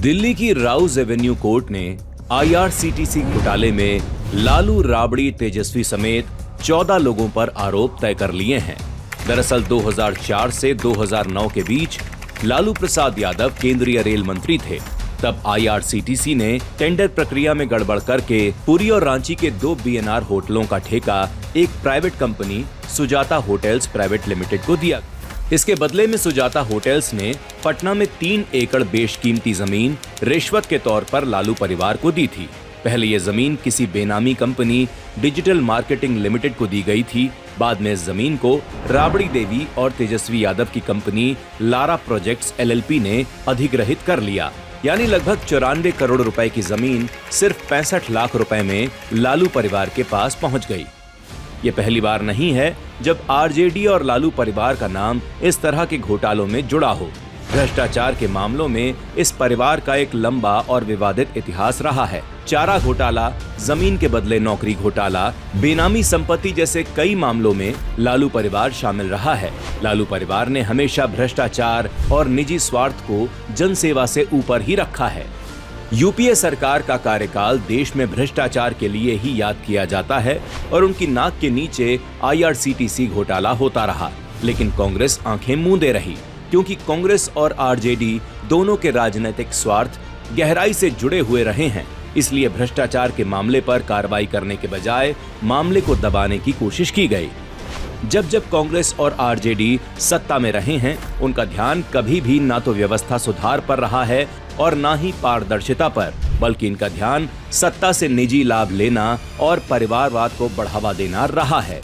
दिल्ली की Rouse Avenue court ने IRCTC घोटाले में लालू राबड़ी तेजस्वी समेत 14 लोगों पर आरोप तय कर लिए हैं। दरअसल 2004 से 2009 के बीच लालू प्रसाद यादव केंद्रीय रेल मंत्री थे। तब आईआरसीटीसी ने टेंडर प्रक्रिया में गड़बड़ करके पुरी और रांची के 2 बीएनआर होटलों का ठेका एक private company Sujata hotels private limited को दिया। इसके बदले में सुजाता होटल्स ने पटना में 3 एकड़ बेशकीमती जमीन रिश्वत के तौर पर लालू परिवार को दी थी। पहले ये जमीन किसी बेनामी कंपनी डिजिटल मार्केटिंग लिमिटेड को दी गई थी। बाद में इस जमीन को राबड़ी देवी और तेजस्वी यादव की कंपनी लारा प्रोजेक्ट्स एलएलपी ने अधिग्रहित कर लिया। यानी लगभग 94 करोड़ रुपए की जमीन सिर्फ 65 लाख रुपए में लालू परिवार के पास पहुंच गई। ये पहली बार नहीं है जब आरजेडी और लालू परिवार का नाम इस तरह के घोटालों में जुड़ा हो। भ्रष्टाचार के मामलों में इस परिवार का एक लंबा और विवादित इतिहास रहा है। चारा घोटाला, जमीन के बदले नौकरी घोटाला, बेनामी संपत्ति जैसे कई मामलों में लालू परिवार शामिल रहा है। लालू परिवार ने हमेशा भ्रष्टाचार और निजी स्वार्थ को जनसेवा से ऊपर ही रखा है। यूपीए सरकार का कार्यकाल देश में भ्रष्टाचार के लिए ही याद किया जाता है और उनकी नाक के नीचे आईआरसीटीसी घोटाला होता रहा। लेकिन कांग्रेस आंखें मूंदे रही, क्योंकि कांग्रेस और आरजेडी दोनों के राजनीतिक स्वार्थ गहराई से जुड़े हुए रहे हैं। इसलिए भ्रष्टाचार के मामले पर कार्रवाई करने के बजाय मामले को दबाने की कोशिश की गई। जब जब कांग्रेस और आरजेडी सत्ता में रहे हैं, उनका ध्यान कभी भी ना तो व्यवस्था सुधार पर रहा है और ना ही पारदर्शिता पर, बल्कि इनका ध्यान सत्ता से निजी लाभ लेना और परिवारवाद को बढ़ावा देना रहा है।